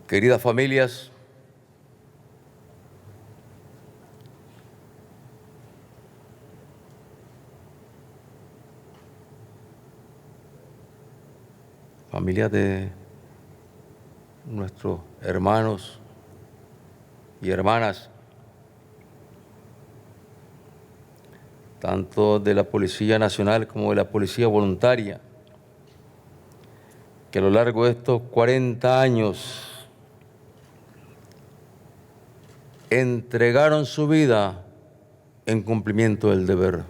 Queridas familias, familias de nuestros hermanos y hermanas, tanto de la Policía Nacional como de la Policía Voluntaria, que a lo largo de estos 40 años entregaron su vida en cumplimiento del deber.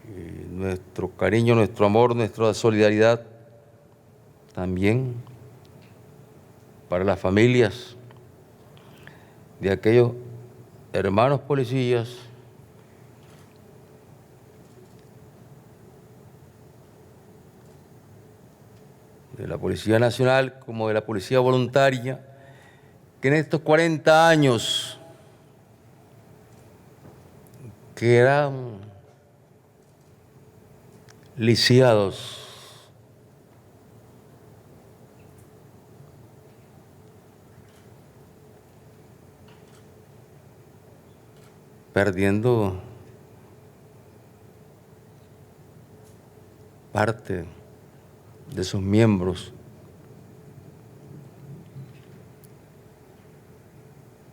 Y nuestro cariño, nuestro amor, nuestra solidaridad también para las familias de aquellos hermanos policías de la Policía Nacional como de la Policía Voluntaria, que en estos 40 años quedan lisiados, perdiendo parte de sus miembros.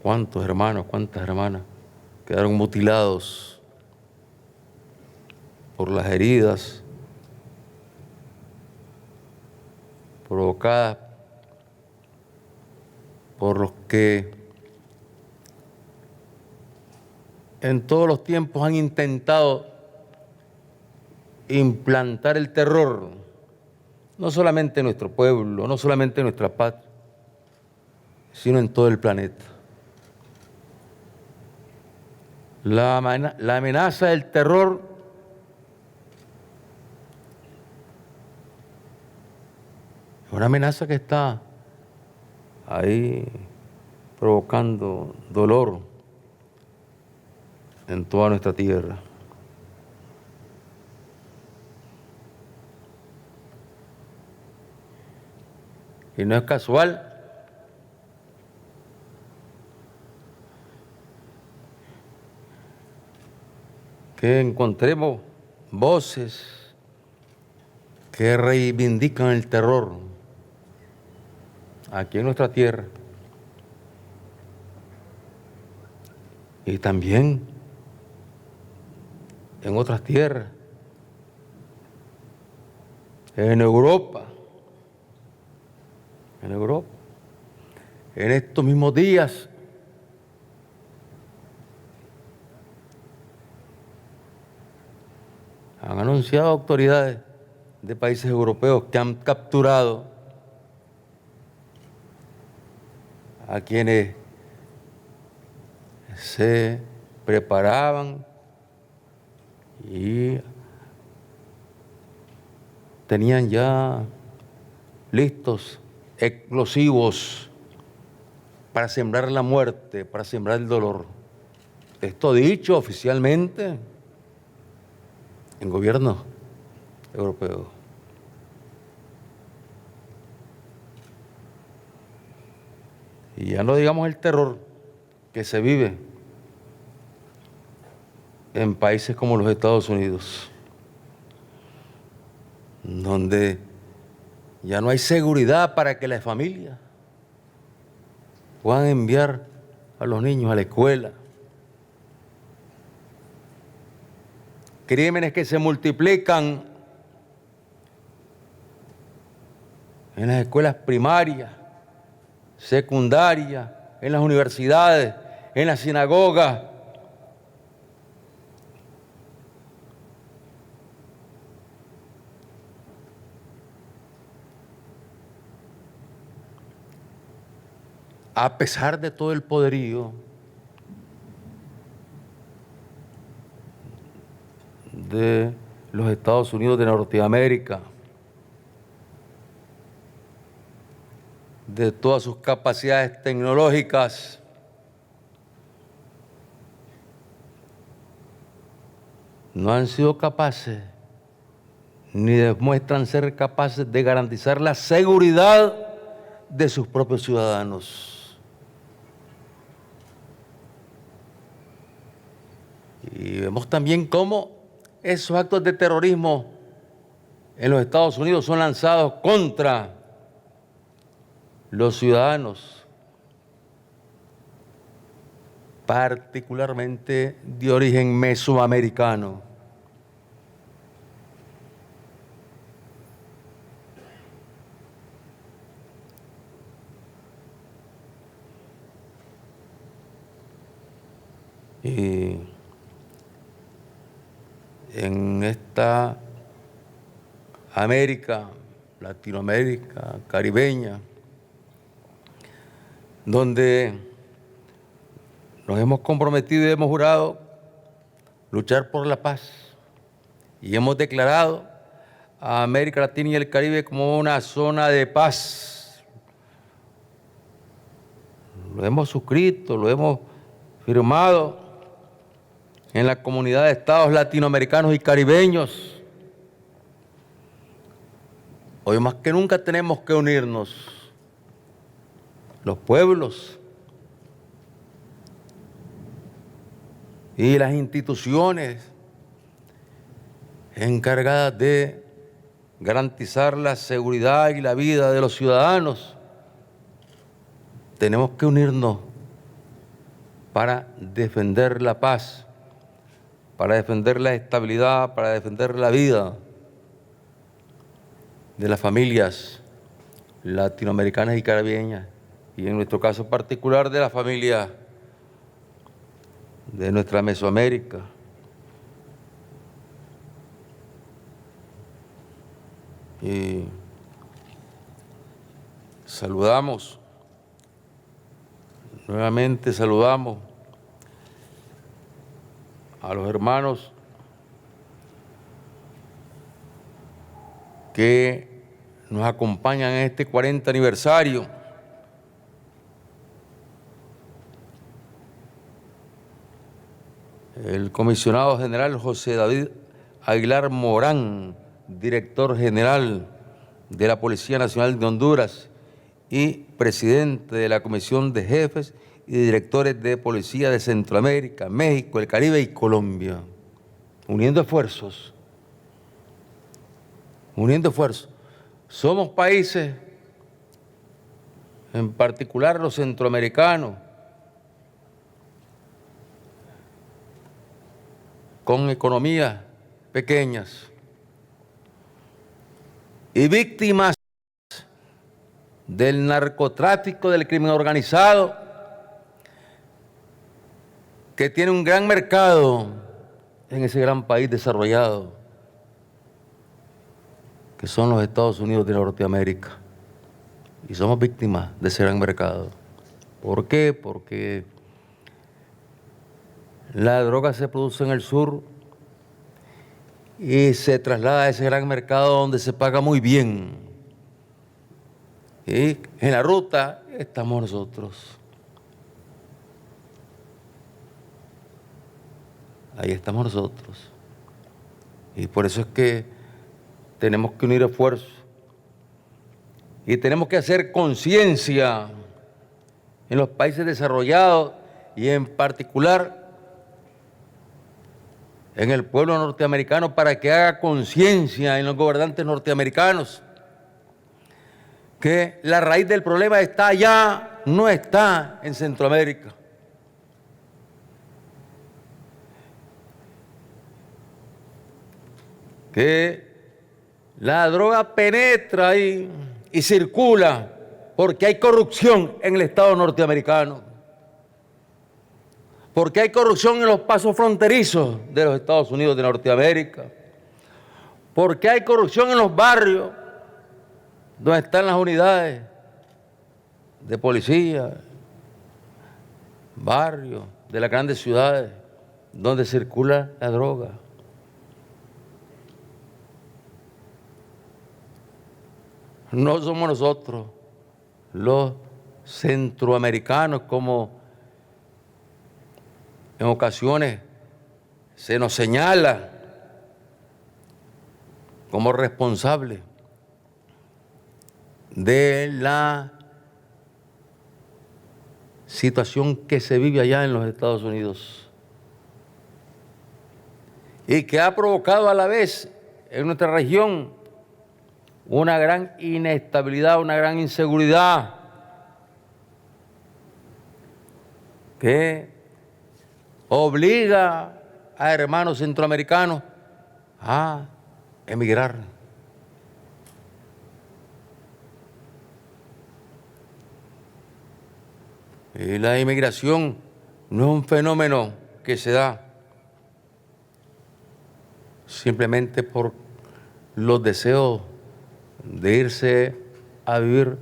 ¿Cuántos hermanos, cuántas hermanas quedaron mutilados por las heridas provocadas por los que en todos los tiempos han intentado implantar el terror, no solamente en nuestro pueblo, no solamente en nuestra patria, sino en todo el planeta? La amenaza del terror es una amenaza que está ahí provocando dolor en toda nuestra tierra. Y no es casual que encontremos voces que reivindican el terror aquí en nuestra tierra y también en otras tierras, en Europa, en estos mismos días. Han anunciado autoridades de países europeos que han capturado a quienes se preparaban y tenían ya listos explosivos para sembrar la muerte, para sembrar el dolor. Esto dicho oficialmente en gobiernos europeos. Y ya no digamos el terror que se vive en países como los Estados Unidos, donde ya no hay seguridad para que las familias puedan enviar a los niños a la escuela. Crímenes que se multiplican en las escuelas primarias, secundarias, en las universidades, en las sinagogas. A pesar de todo el poderío de los Estados Unidos de Norteamérica, de todas sus capacidades tecnológicas, no han sido capaces ni demuestran ser capaces de garantizar la seguridad de sus propios ciudadanos. Y vemos también cómo esos actos de terrorismo en los Estados Unidos son lanzados contra los ciudadanos, particularmente de origen mesoamericano. Y en esta América, Latinoamérica, caribeña, donde nos hemos comprometido y hemos jurado luchar por la paz y hemos declarado a América Latina y el Caribe como una zona de paz. Lo hemos suscrito, lo hemos firmado en la comunidad de estados latinoamericanos y caribeños. Hoy más que nunca tenemos que unirnos, los pueblos y las instituciones encargadas de garantizar la seguridad y la vida de los ciudadanos. Tenemos que unirnos para defender la paz, para defender la estabilidad, para defender la vida de las familias latinoamericanas y caribeñas, y en nuestro caso particular de la familia de nuestra Mesoamérica. Y nuevamente saludamos a los hermanos que nos acompañan en este 40 aniversario. El comisionado general José David Aguilar Morán, director general de la Policía Nacional de Honduras y presidente de la Comisión de Jefes y Directores de Policía de Centroamérica, México, el Caribe y Colombia, uniendo esfuerzos. Somos países, en particular los centroamericanos, con economías pequeñas y víctimas del narcotráfico, del crimen organizado, que tiene un gran mercado en ese gran país desarrollado, que son los Estados Unidos de Norteamérica. Y somos víctimas de ese gran mercado. ¿Por qué? Porque la droga se produce en el sur y se traslada a ese gran mercado donde se paga muy bien. Y en la ruta estamos nosotros. Ahí estamos nosotros. Y por eso es que tenemos que unir esfuerzos y tenemos que hacer conciencia en los países desarrollados y en particular en el pueblo norteamericano, para que haga conciencia en los gobernantes norteamericanos que la raíz del problema está allá, no está en Centroamérica. Que la droga penetra ahí y circula porque hay corrupción en el Estado norteamericano, porque hay corrupción en los pasos fronterizos de los Estados Unidos de Norteamérica, porque hay corrupción en los barrios donde están las unidades de policía, barrios de las grandes ciudades donde circula la droga. No somos nosotros los centroamericanos, como en ocasiones se nos señala, como responsable de la situación que se vive allá en los Estados Unidos y que ha provocado a la vez en nuestra región una gran inestabilidad, una gran inseguridad que obliga a hermanos centroamericanos a emigrar. Y la inmigración no es un fenómeno que se da simplemente por los deseos de irse a vivir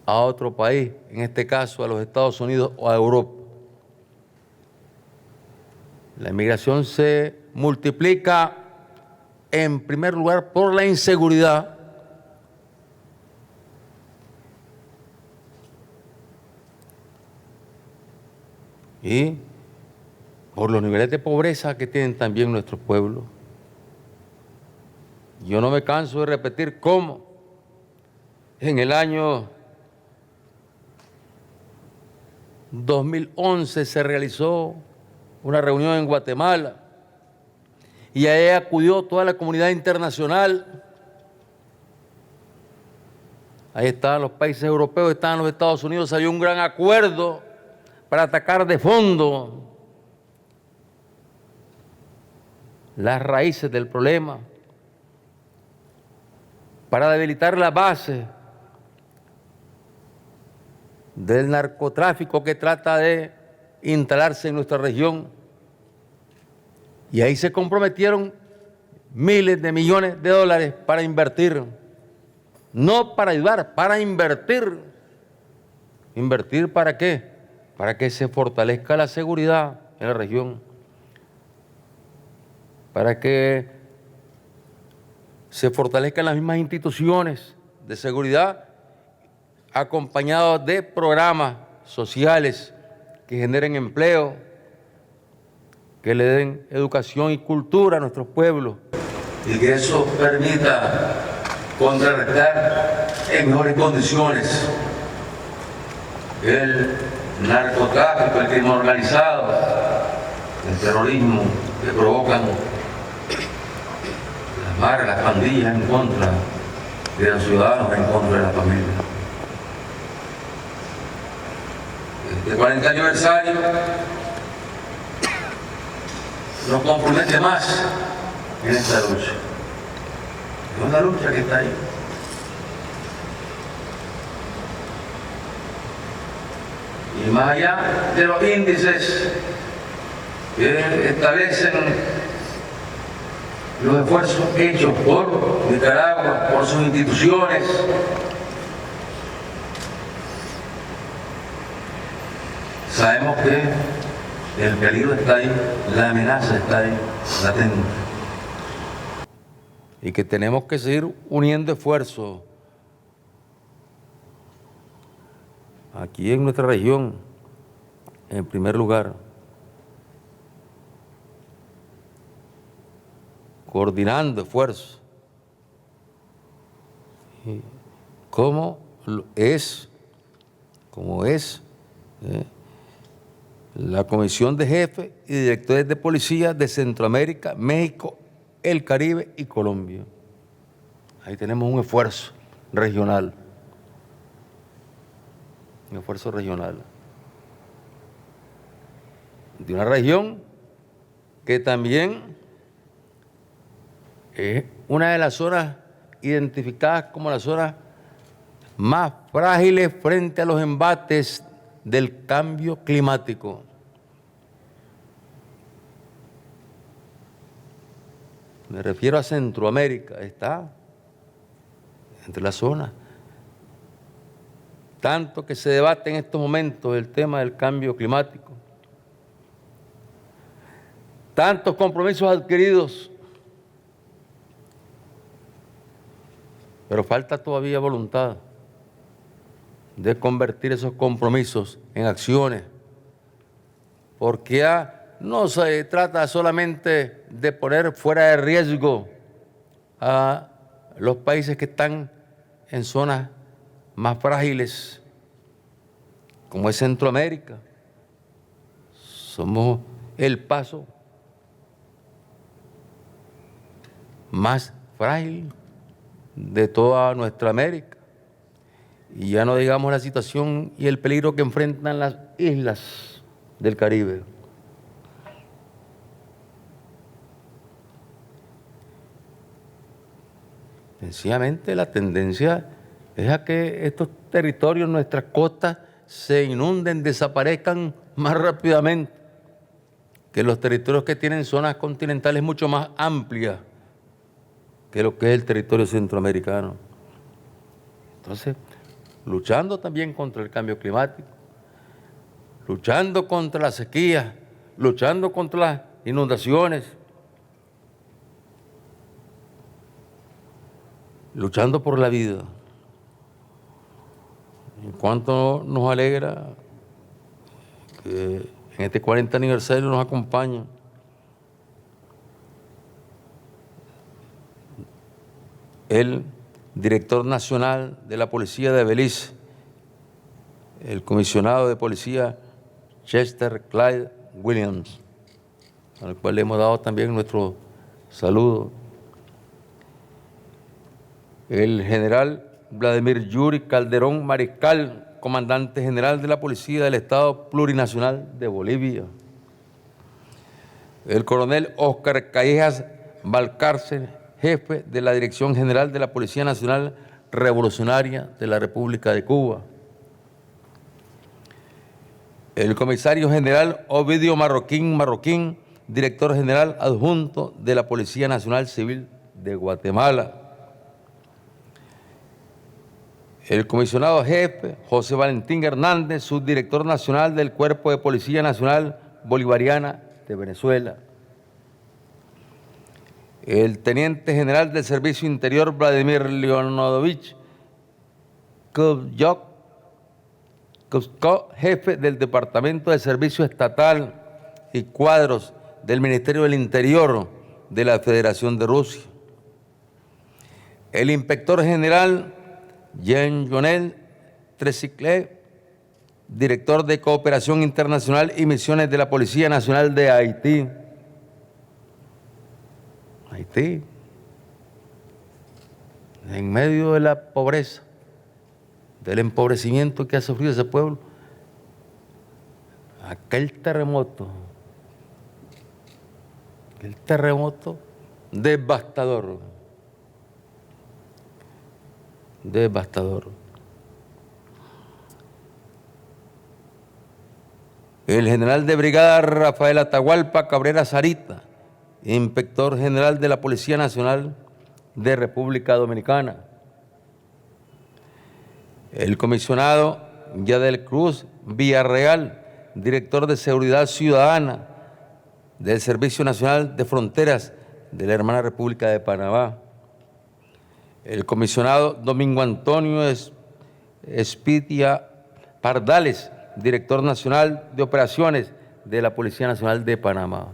a otro país, en este caso a los Estados Unidos o a Europa. La inmigración se multiplica en primer lugar por la inseguridad, y por los niveles de pobreza que tienen también nuestros pueblos. Yo no me canso de repetir cómo en el año 2011 se realizó una reunión en Guatemala y ahí acudió toda la comunidad internacional. Ahí estaban los países europeos, estaban los Estados Unidos, salió un gran acuerdo para atacar de fondo las raíces del problema, para debilitar la base del narcotráfico que trata de instalarse en nuestra región. Y ahí se comprometieron miles de millones de dólares para invertir, no para ayudar, para invertir. ¿Invertir para qué? Para que se fortalezca la seguridad en la región, para que se fortalezcan las mismas instituciones de seguridad, acompañados de programas sociales que generen empleo, que le den educación y cultura a nuestros pueblos, y que eso permita contrarrestar en mejores condiciones el narcotráfico, el crimen organizado, el terrorismo que provocan las maras, las pandillas en contra de los ciudadanos, en contra de la familia. Este 40 aniversario nos compromete más en esta lucha. Es una lucha que está ahí. Y más allá de los índices que establecen los esfuerzos hechos por Nicaragua, por sus instituciones, sabemos que el peligro está ahí, la amenaza está ahí, latente. Y que tenemos que seguir uniendo esfuerzos aquí en nuestra región, en primer lugar, coordinando esfuerzos, como es la Comisión de Jefes y Directores de Policía de Centroamérica, México, el Caribe y Colombia. Ahí tenemos un esfuerzo regional. Un esfuerzo regional. De una región que también es una de las zonas identificadas como las zonas más frágiles frente a los embates del cambio climático. Me refiero a Centroamérica, está entre las zonas. Tanto que se debate en estos momentos el tema del cambio climático. Tantos compromisos adquiridos, pero falta todavía voluntad de convertir esos compromisos en acciones, porque no se trata solamente de poner fuera de riesgo a los países que están en zonas más frágiles, como es Centroamérica. Somos el paso más frágil de toda nuestra América. Y ya no digamos la situación y el peligro que enfrentan las islas del Caribe. Sencillamente la tendencia es a que estos territorios, nuestras costas, se inunden, desaparezcan más rápidamente que los territorios que tienen zonas continentales mucho más amplias que lo que es el territorio centroamericano. Entonces, luchando también contra el cambio climático, luchando contra la sequía, luchando contra las inundaciones, luchando por la vida. En cuanto nos alegra que en este 40 aniversario nos acompaña el director nacional de la Policía de Belice, el comisionado de policía Chester Clyde Williams, al cual le hemos dado también nuestro saludo. El general Vladimir Yuri Calderón Mariscal, comandante general de la Policía del Estado Plurinacional de Bolivia. El coronel Óscar Callejas Valcárcel, jefe de la Dirección General de la Policía Nacional Revolucionaria de la República de Cuba. El comisario general Ovidio Marroquín, director general adjunto de la Policía Nacional Civil de Guatemala. El comisionado jefe José Valentín Hernández, subdirector nacional del Cuerpo de Policía Nacional Bolivariana de Venezuela. El teniente general del Servicio Interior Vladimir Leonidovich Kuzyok, jefe del Departamento de Servicio Estatal y Cuadros del Ministerio del Interior de la Federación de Rusia. El inspector general Jean-Jonel Tresicle, director de Cooperación Internacional y Misiones de la Policía Nacional de Haití. Haití, en medio de la pobreza, del empobrecimiento que ha sufrido ese pueblo, aquel terremoto devastador, El general de brigada Rafael Atahualpa Cabrera Sarita, inspector general de la Policía Nacional de República Dominicana. El comisionado Yadel Cruz Villarreal, director de Seguridad Ciudadana del Servicio Nacional de Fronteras de la hermana República de Panamá. El comisionado Domingo Antonio Espitia Pardales, director nacional de Operaciones de la Policía Nacional de Panamá.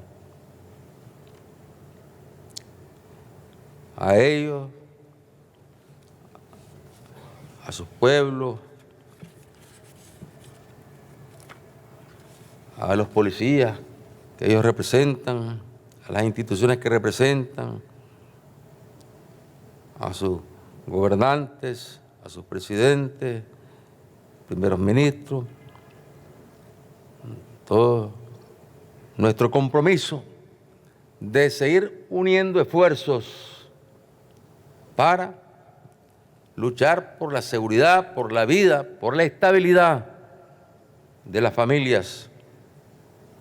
A ellos, a sus pueblos, a los policías que ellos representan, a las instituciones que representan, a sus gobernantes, a sus presidentes, primeros ministros, todo nuestro compromiso de seguir uniendo esfuerzos para luchar por la seguridad, por la vida, por la estabilidad de las familias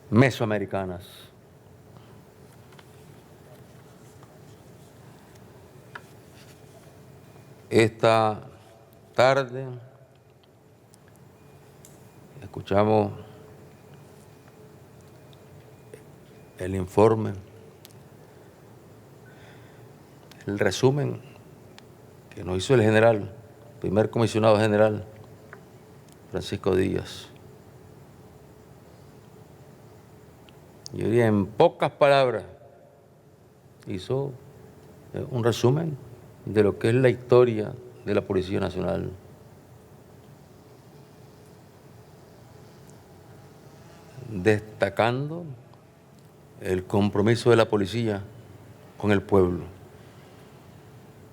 mesoamericanas. Esta tarde escuchamos el informe, el resumen que nos hizo el general, primer comisionado general, Francisco Díaz. Yo diría, en pocas palabras, hizo un resumen de lo que es la historia de la Policía Nacional. Destacando el compromiso de la policía con el pueblo,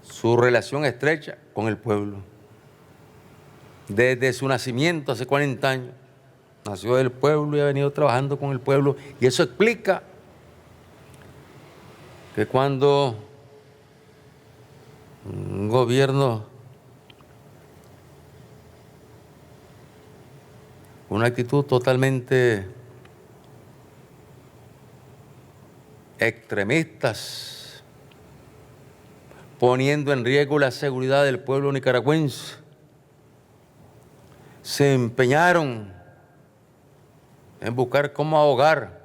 su relación estrecha con el pueblo. Desde su nacimiento hace 40 años, nació del pueblo y ha venido trabajando con el pueblo, y eso explica que cuando un gobierno, una actitud totalmente extremistas, poniendo en riesgo la seguridad del pueblo nicaragüense, se empeñaron en buscar cómo ahogar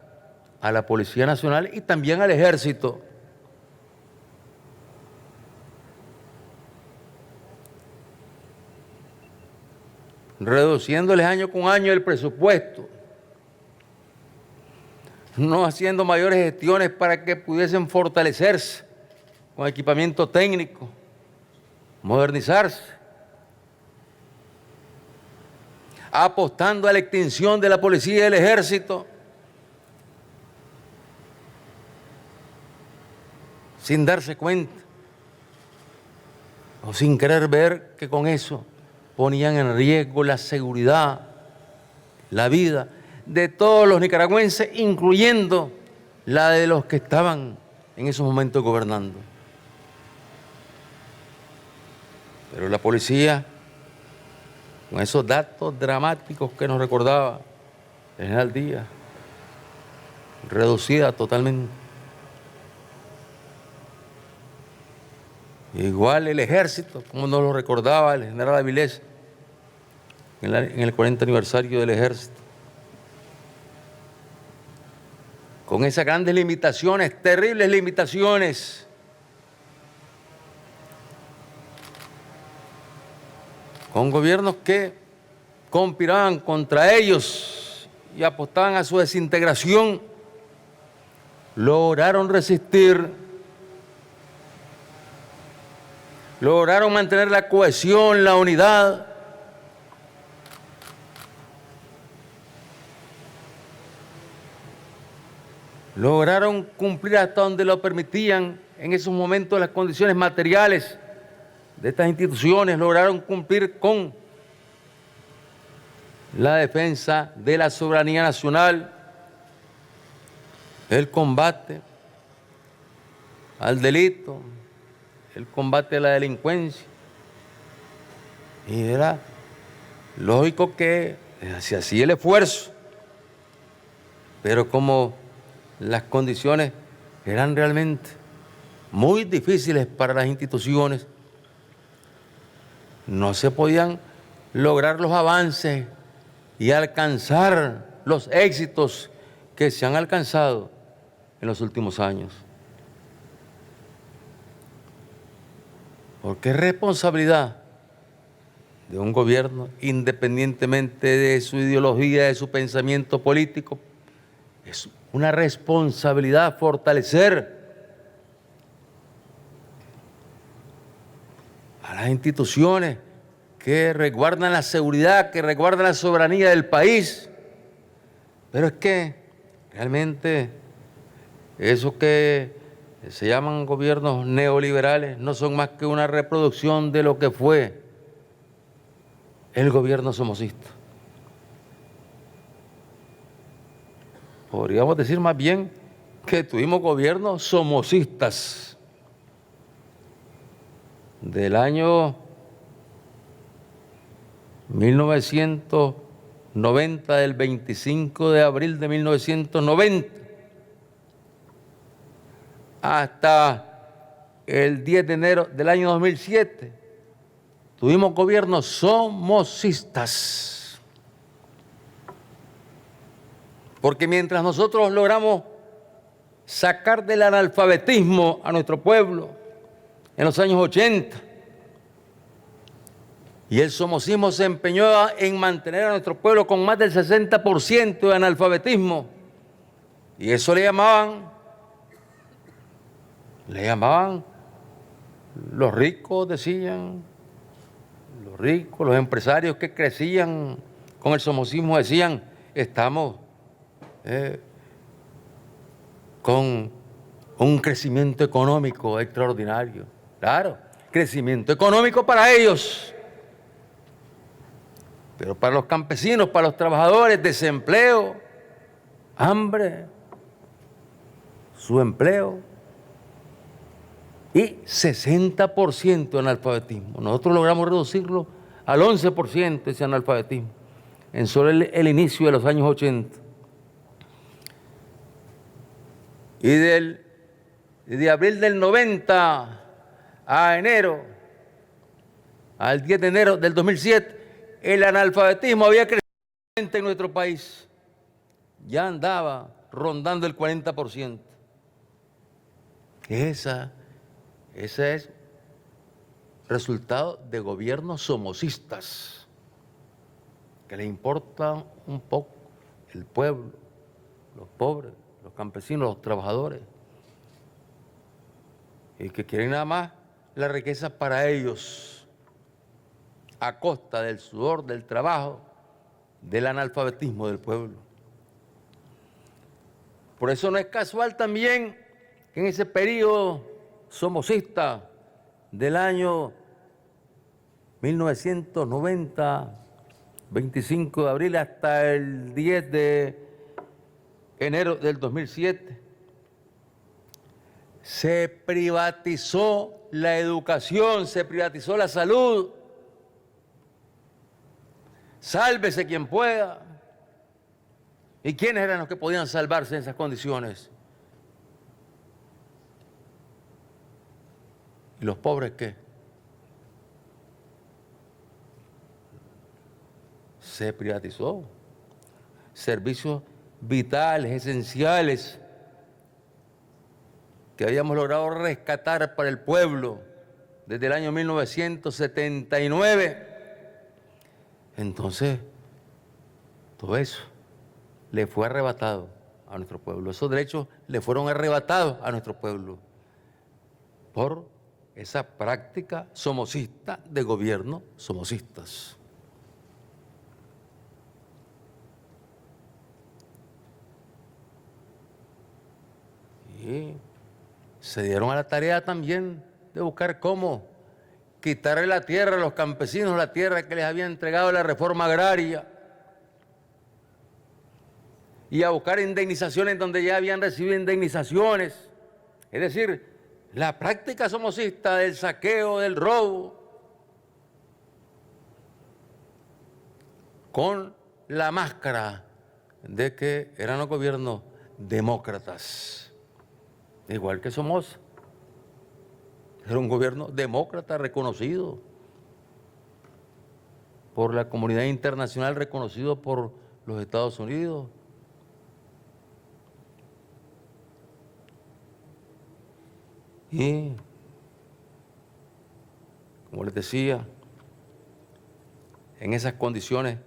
a la Policía Nacional y también al Ejército. Reduciéndoles año con año el presupuesto, no haciendo mayores gestiones para que pudiesen fortalecerse con equipamiento técnico, modernizarse, apostando a la extinción de la policía y del ejército, sin darse cuenta o sin querer ver que con eso ponían en riesgo la seguridad, la vida de todos los nicaragüenses, incluyendo la de los que estaban en esos momentos gobernando. Pero la policía, con esos datos dramáticos que nos recordaba el general Díaz, reducida totalmente. Igual el ejército, como nos lo recordaba el general Avilés en el 40 aniversario del ejército. Con esas grandes limitaciones, terribles limitaciones. Con gobiernos que conspiraban contra ellos y apostaban a su desintegración, lograron resistir, lograron mantener la cohesión, la unidad. Lograron cumplir hasta donde lo permitían en esos momentos las condiciones materiales de estas instituciones, lograron cumplir con la defensa de la soberanía nacional, el combate al delito, el combate a la delincuencia. Y era lógico que se hacía el esfuerzo, pero como las condiciones eran realmente muy difíciles para las instituciones, no se podían lograr los avances y alcanzar los éxitos que se han alcanzado en los últimos años. Porque es responsabilidad de un gobierno, independientemente de su ideología, de su pensamiento político, es una responsabilidad fortalecer a las instituciones que resguardan la seguridad, que resguardan la soberanía del país. Pero es que realmente esos que se llaman gobiernos neoliberales no son más que una reproducción de lo que fue el gobierno somocista. Podríamos decir más bien que tuvimos gobiernos somocistas del año 1990, del 25 de abril de 1990, hasta el 10 de enero del año 2007, tuvimos gobiernos somocistas. Porque mientras nosotros logramos sacar del analfabetismo a nuestro pueblo en los años 80, y el somocismo se empeñó en mantener a nuestro pueblo con más del 60% de analfabetismo, y eso le llamaban Los ricos decían, los ricos, los empresarios que crecían con el somocismo decían, estamos con un crecimiento económico extraordinario. Claro, crecimiento económico para ellos, pero para los campesinos, para los trabajadores, desempleo, hambre, subempleo y 60% de analfabetismo. Nosotros logramos reducirlo al 11% ese analfabetismo en solo el inicio de los años 80. Y de abril del 90 a enero, al 10 de enero del 2007, el analfabetismo había crecido en nuestro país. Ya andaba rondando el 40%. Ese es resultado de gobiernos somocistas, que les importa un poco el pueblo, los pobres, los campesinos, los trabajadores, y que quieren nada más la riqueza para ellos, a costa del sudor, del trabajo, del analfabetismo del pueblo. Por eso no es casual también que en ese periodo somocista del año 1990, 25 de abril hasta el 10 de enero del 2007, se privatizó la educación, se privatizó la salud. Sálvese quien pueda. ¿Y quiénes eran los que podían salvarse en esas condiciones? ¿Y los pobres qué? Se privatizó. Servicios vitales, esenciales, que habíamos logrado rescatar para el pueblo desde el año 1979. Entonces, todo eso le fue arrebatado a nuestro pueblo. Esos derechos le fueron arrebatados a nuestro pueblo por esa práctica somocista de gobierno somocistas. Y se dieron a la tarea también de buscar cómo quitarle la tierra a los campesinos, la tierra que les había entregado la reforma agraria, y a buscar indemnizaciones donde ya habían recibido indemnizaciones. Es decir, la práctica somocista del saqueo, del robo, con la máscara de que eran los gobiernos demócratas, igual que Somoza. Era un gobierno demócrata reconocido por la comunidad internacional, reconocido por los Estados Unidos. Y, como les decía, en esas condiciones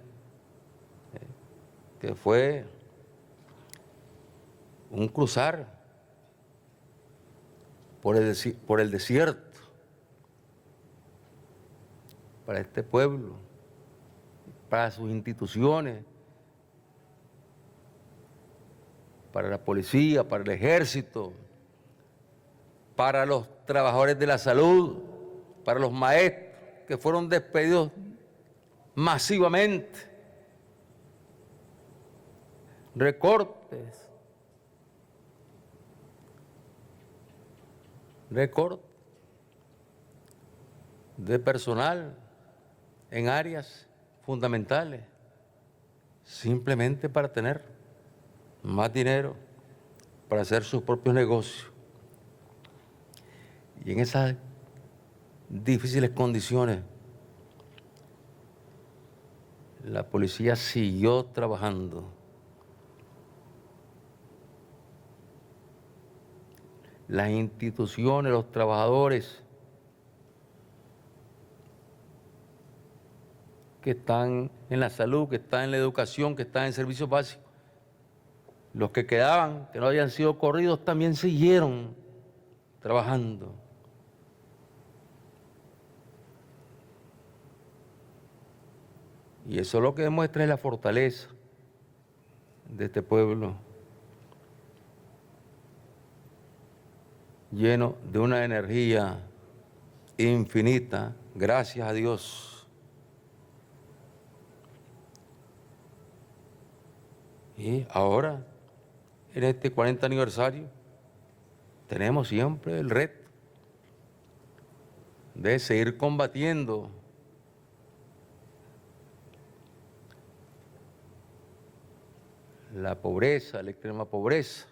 que fue un cruzar por el desierto para este pueblo, para sus instituciones, para la policía, para el ejército, para los trabajadores de la salud, para los maestros que fueron despedidos masivamente. Recortes de personal en áreas fundamentales, simplemente para tener más dinero, para hacer sus propios negocios. Y en esas difíciles condiciones, la policía siguió trabajando. Las instituciones, los trabajadores que están en la salud, que están en la educación, que están en servicios básicos, los que quedaban, que no habían sido corridos, también siguieron trabajando. Y eso lo que demuestra es la fortaleza de este pueblo, lleno de una energía infinita, gracias a Dios. Y ahora, en este 40 aniversario, tenemos siempre el reto de seguir combatiendo la pobreza, la extrema pobreza.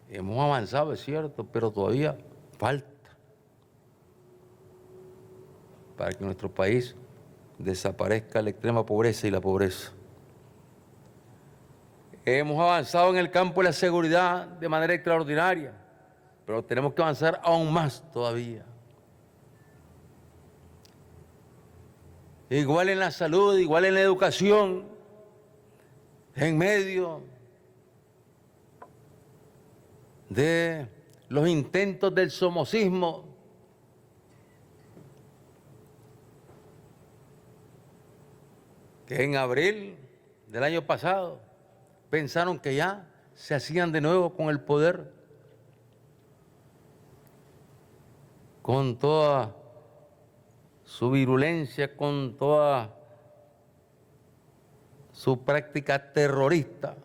Hemos avanzado, es cierto, pero todavía falta para que nuestro país desaparezca la extrema pobreza y la pobreza. Hemos avanzado en el campo de la seguridad de manera extraordinaria, pero tenemos que avanzar aún más todavía. Igual en la salud, igual en la educación, en medio de los intentos del somocismo, que en abril del año pasado pensaron que ya se hacían de nuevo con el poder, con toda su virulencia, con toda su práctica terrorista,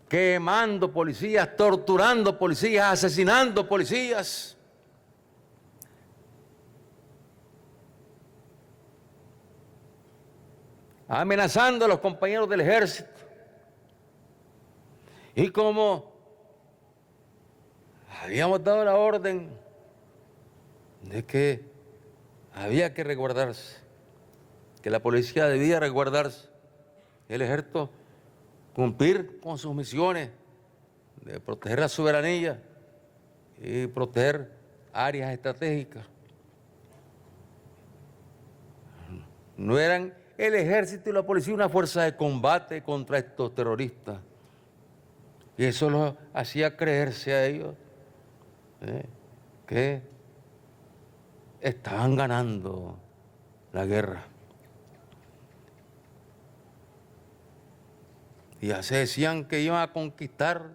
quemando policías, torturando policías, asesinando policías. Amenazando a los compañeros del ejército. Y como habíamos dado la orden de que había que resguardarse, que la policía debía resguardarse, el ejército cumplir con sus misiones de proteger la soberanía y proteger áreas estratégicas. No eran el ejército y la policía una fuerza de combate contra estos terroristas. Y eso los hacía creerse a ellos que estaban ganando la guerra. Y ya se decían que iban a conquistar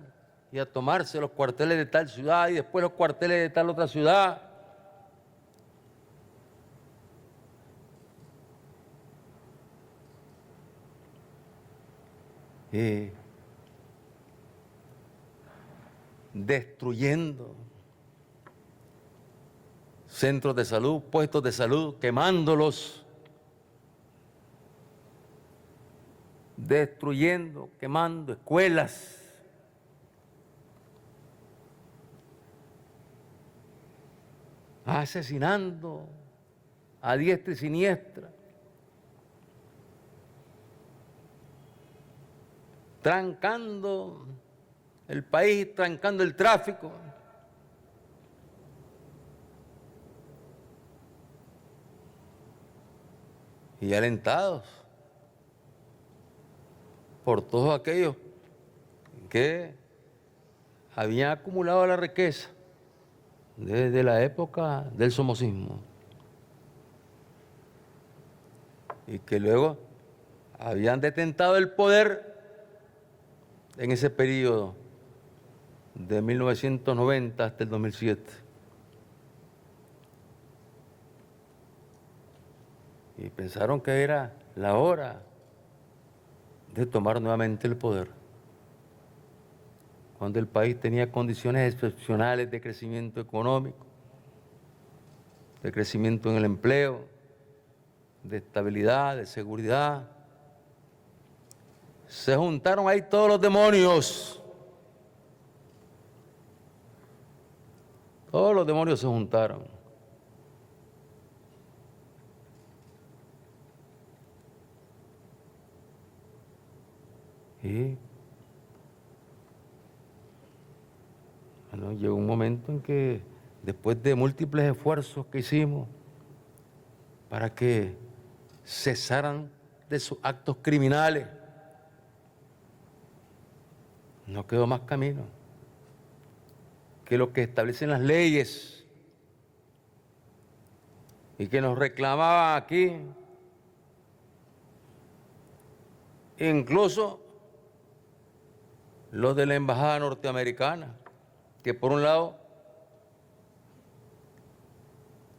y a tomarse los cuarteles de tal ciudad y después los cuarteles de tal otra ciudad. Y destruyendo centros de salud, puestos de salud, quemándolos, destruyendo, quemando escuelas, asesinando a diestra y siniestra, trancando el país, trancando el tráfico. Y alentados por todos aquellos que habían acumulado la riqueza desde la época del somocismo y que luego habían detentado el poder en ese periodo de 1990 hasta el 2007. Y pensaron que era la hora de tomar nuevamente el poder, cuando el país tenía condiciones excepcionales de crecimiento económico, de crecimiento en el empleo, de estabilidad, de seguridad. Se juntaron ahí todos los demonios. Todos los demonios se juntaron. Y bueno, llegó un momento en que, después de múltiples esfuerzos que hicimos para que cesaran de sus actos criminales, no quedó más camino que lo que establecen las leyes y que nos reclamaban aquí incluso los de la embajada norteamericana, que por un lado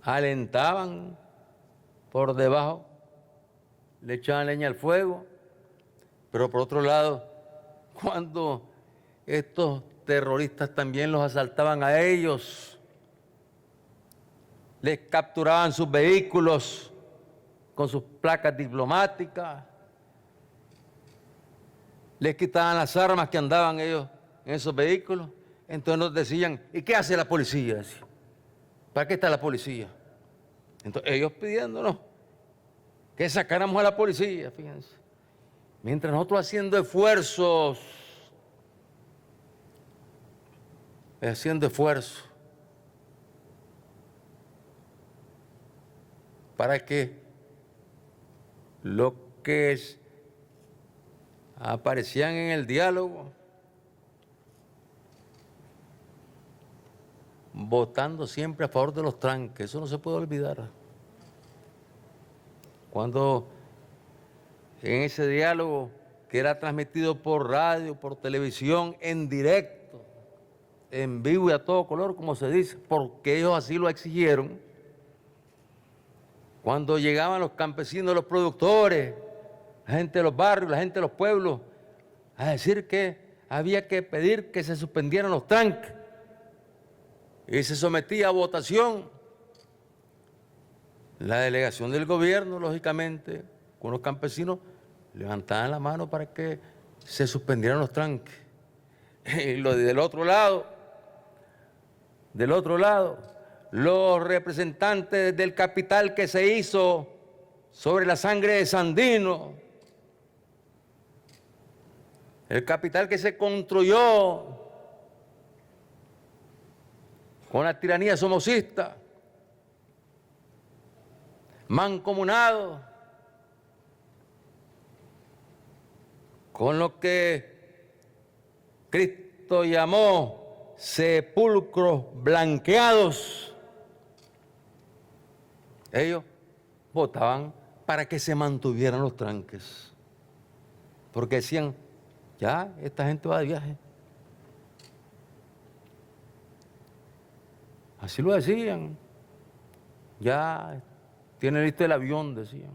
alentaban, por debajo le echaban leña al fuego, pero por otro lado, cuando estos terroristas también los asaltaban a ellos, les capturaban sus vehículos con sus placas diplomáticas, les quitaban las armas que andaban ellos en esos vehículos. Entonces nos decían, ¿y qué hace la policía? Decían, ¿para qué está la policía? Entonces ellos pidiéndonos que sacáramos a la policía, fíjense. Mientras nosotros haciendo esfuerzos para que lo que aparecían en el diálogo, votando siempre a favor de los tranques, eso no se puede olvidar. Cuando en ese diálogo, que era transmitido por radio, por televisión, en directo, en vivo y a todo color, como se dice, porque ellos así lo exigieron, cuando llegaban los campesinos, los productores, la gente de los barrios, la gente de los pueblos, a decir que había que pedir que se suspendieran los tranques, y se sometía a votación, la delegación del gobierno, lógicamente, con los campesinos, levantaban la mano para que se suspendieran los tranques. Y del otro lado, los representantes del capital que se hizo sobre la sangre de Sandino, el capital que se construyó con la tiranía somocista, mancomunado con lo que Cristo llamó sepulcros blanqueados. Ellos votaban para que se mantuvieran los tranques, porque decían, ya, esta gente va de viaje. Así lo decían. Ya tiene listo el avión, decían.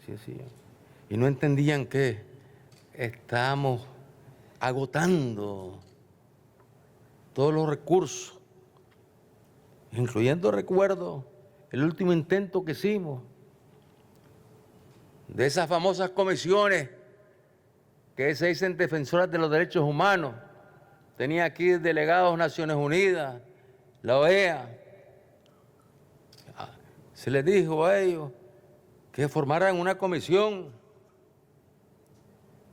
Así decían. Y no entendían que estábamos agotando todos los recursos, incluyendo, recuerdo, el último intento que hicimos de esas famosas comisiones que se dicen defensoras de los derechos humanos. Tenía aquí delegados Naciones Unidas, la OEA. Se les dijo a ellos que formaran una comisión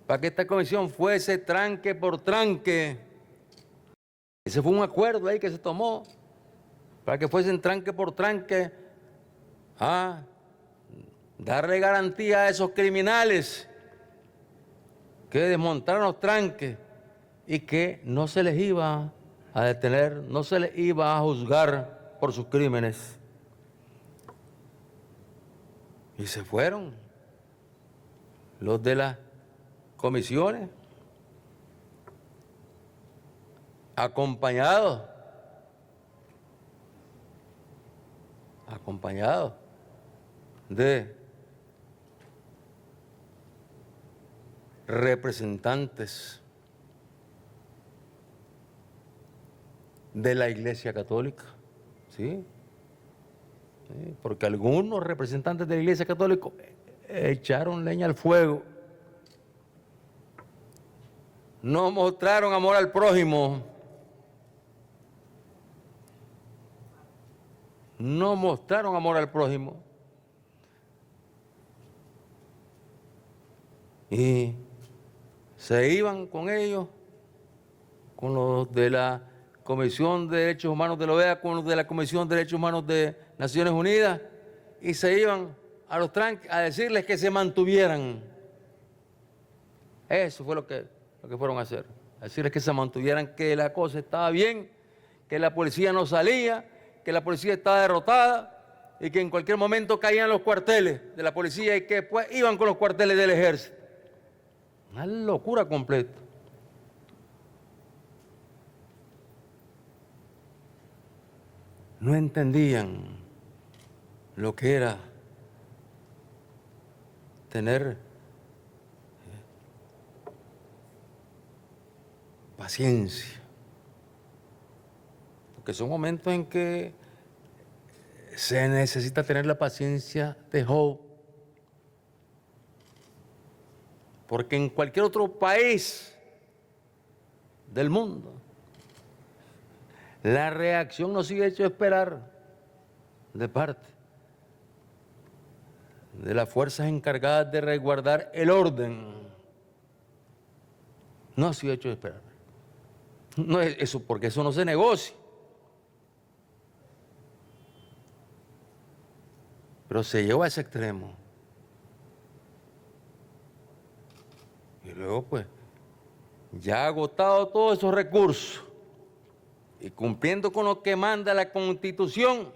para que esta comisión fuese tranque por tranque. Ese fue un acuerdo ahí que se tomó, para que fuesen tranque por tranque, darle garantía a esos criminales que desmontaron los tranques y que no se les iba a detener, no se les iba a juzgar por sus crímenes. Y se fueron los de las comisiones, acompañados de representantes de la Iglesia Católica, ¿sí? Sí, porque algunos representantes de la Iglesia Católica echaron leña al fuego, no mostraron amor al prójimo, y se iban con ellos, con los de la Comisión de Derechos Humanos de la OEA, con los de la Comisión de Derechos Humanos de Naciones Unidas, y se iban a los tranques a decirles que se mantuvieran. Eso fue lo que fueron a hacer, a decirles que se mantuvieran, que la cosa estaba bien, que la policía no salía, que la policía estaba derrotada y que en cualquier momento caían los cuarteles de la policía y que después iban con los cuarteles del ejército. Una locura completa. No entendían lo que era tener paciencia. Porque son momentos en que se necesita tener la paciencia de Job. Porque en cualquier otro país del mundo, la reacción no sigue hecho esperar de parte de las fuerzas encargadas de resguardar el orden. No ha sido hecho esperar. No es eso, porque eso no se negocia. Pero se llegó a ese extremo. Y luego, pues, ya agotado todos esos recursos y cumpliendo con lo que manda la Constitución,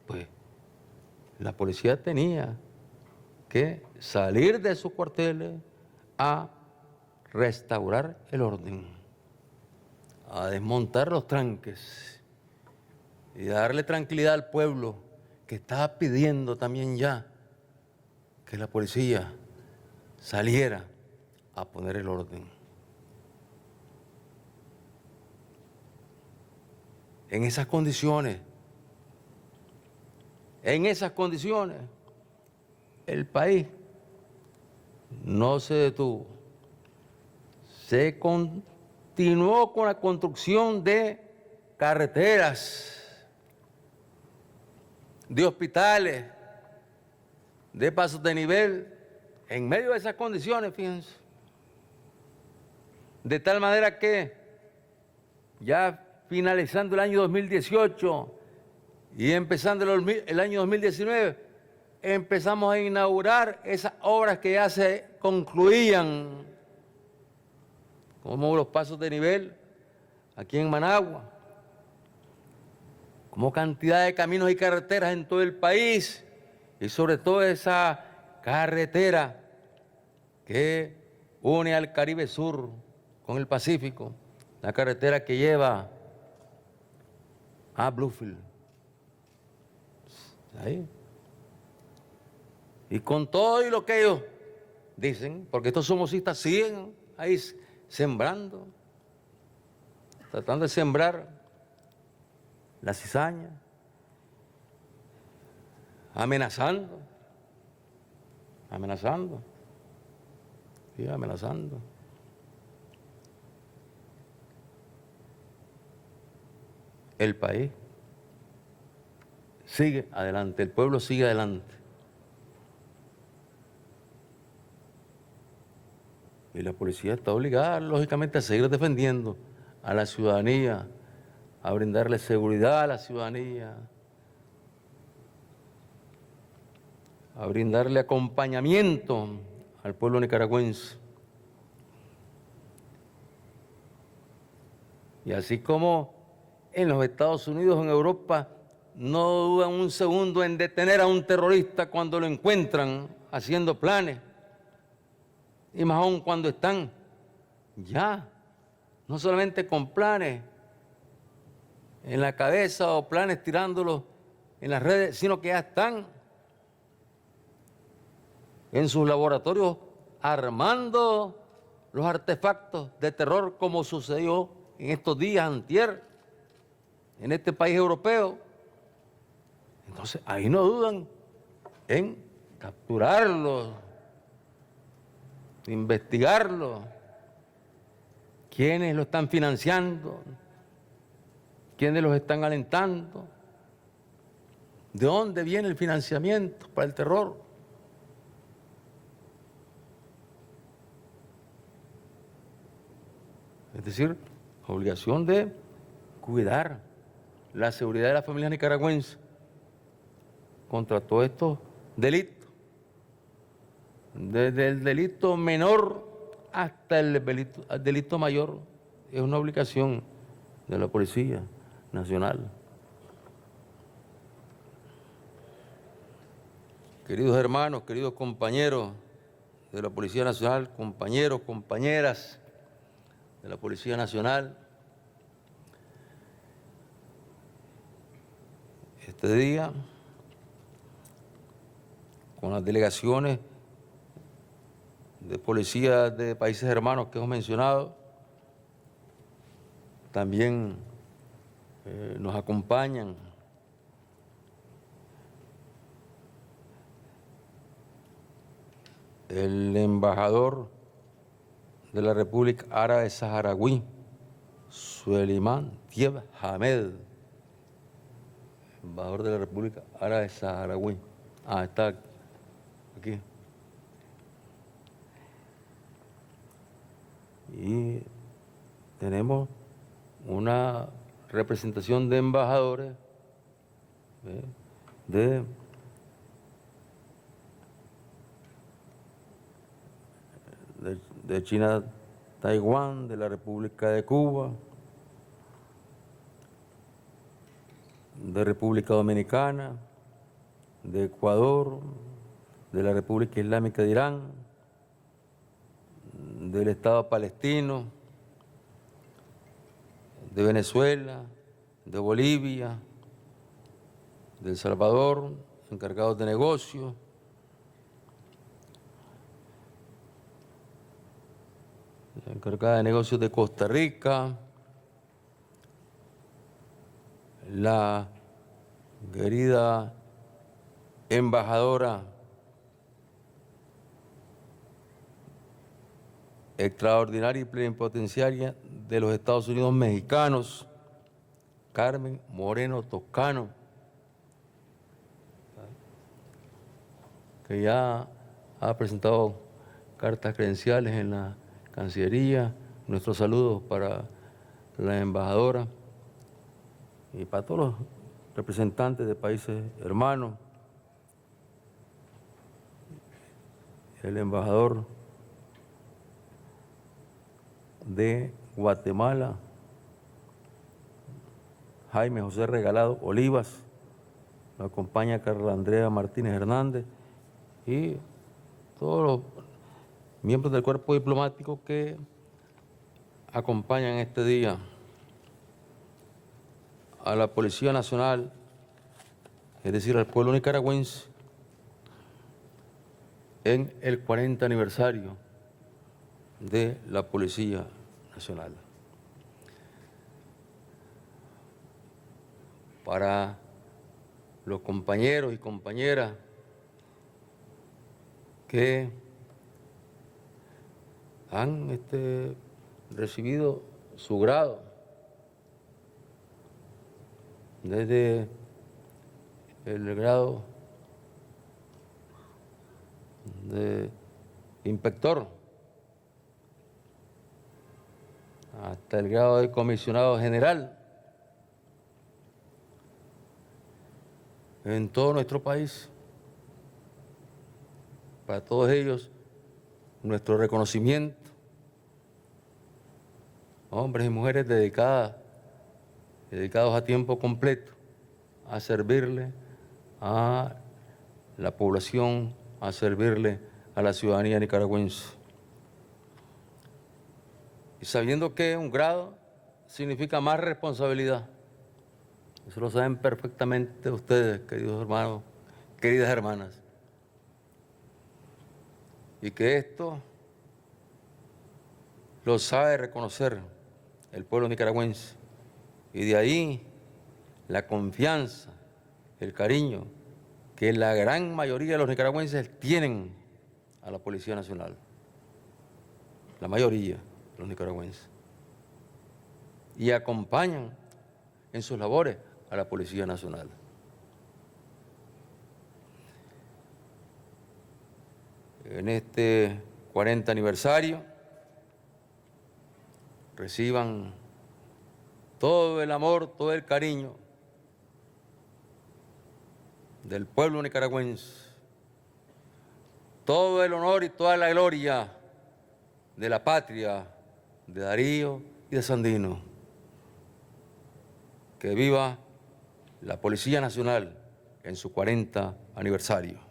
pues, la policía tenía que salir de sus cuarteles a restaurar el orden, a desmontar los tranques y darle tranquilidad al pueblo que estaba pidiendo también ya que la policía saliera a poner el orden. En esas condiciones, el país no se detuvo. Se continuó con la construcción de carreteras, de hospitales, de pasos de nivel, en medio de esas condiciones, fíjense. De tal manera que ya finalizando el año 2018 y empezando el año 2019, empezamos a inaugurar esas obras que ya se concluían, como los pasos de nivel aquí en Managua, como cantidad de caminos y carreteras en todo el país, y sobre todo esa carretera que une al Caribe Sur con el Pacífico, la carretera que lleva a Bluefield. Ahí. Y con todo y lo que ellos dicen, porque estos somocistas siguen ahí sembrando, tratando de sembrar la cizaña, amenazando, sí, amenazando. El país sigue adelante, el pueblo sigue adelante. Y la policía está obligada, lógicamente, a seguir defendiendo a la ciudadanía, a brindarle seguridad a la ciudadanía, a brindarle acompañamiento al pueblo nicaragüense. Y así como en los Estados Unidos, en Europa, no dudan un segundo en detener a un terrorista cuando lo encuentran haciendo planes, y más aún cuando están ya, no solamente con planes en la cabeza o planes tirándolos en las redes, sino que ya están en sus laboratorios armando los artefactos de terror, como sucedió en estos días, antier, en este país europeo. Entonces, ahí no dudan en capturarlos, investigarlo, quiénes lo están financiando, quiénes los están alentando, de dónde viene el financiamiento para el terror. Es decir, obligación de cuidar la seguridad de las familias nicaragüenses contra todos estos delitos. Desde el delito menor hasta el delito mayor, es una obligación de la Policía Nacional. Queridos hermanos, queridos compañeros de la Policía Nacional, compañeros, compañeras de la Policía Nacional, este día, con las delegaciones de policías de países hermanos que hemos mencionado, también nos acompañan el embajador de la República Árabe Saharaui, Suleiman Dieb Hamed, embajador de la República Árabe Saharaui. Está aquí. Y tenemos una representación de embajadores de China, Taiwán, de la República de Cuba, de República Dominicana, de Ecuador, de la República Islámica de Irán, del Estado palestino, de Venezuela, de Bolivia, de El Salvador, encargados de negocios, la encargada de negocios de Costa Rica, la querida embajadora extraordinaria y plenipotenciaria de los Estados Unidos mexicanos, Carmen Moreno Toscano, que ya ha presentado cartas credenciales en la Cancillería. Nuestros saludos para la embajadora y para todos los representantes de países hermanos, el embajador de Guatemala, Jaime José Regalado Olivas, lo acompaña Carla Andrea Martínez Hernández y todos los miembros del cuerpo diplomático que acompañan este día a la Policía Nacional, es decir, al pueblo nicaragüense, en el 40 aniversario de la Policía Nacional. Para los compañeros y compañeras que han recibido su grado desde el grado de inspector hasta el grado de comisionado general en todo nuestro país. Para todos ellos, nuestro reconocimiento, hombres y mujeres dedicados a tiempo completo a servirle a la población, a servirle a la ciudadanía nicaragüense. Y sabiendo que un grado significa más responsabilidad. Eso lo saben perfectamente ustedes, queridos hermanos, queridas hermanas. Y que esto lo sabe reconocer el pueblo nicaragüense. Y de ahí la confianza, el cariño que la gran mayoría de los nicaragüenses tienen a la Policía Nacional. La mayoría de los nicaragüenses. Y acompañan en sus labores a la Policía Nacional. En este 40 aniversario, reciban todo el amor, todo el cariño del pueblo nicaragüense, todo el honor y toda la gloria de la patria de Darío y de Sandino. Que viva la Policía Nacional en su 40 aniversario.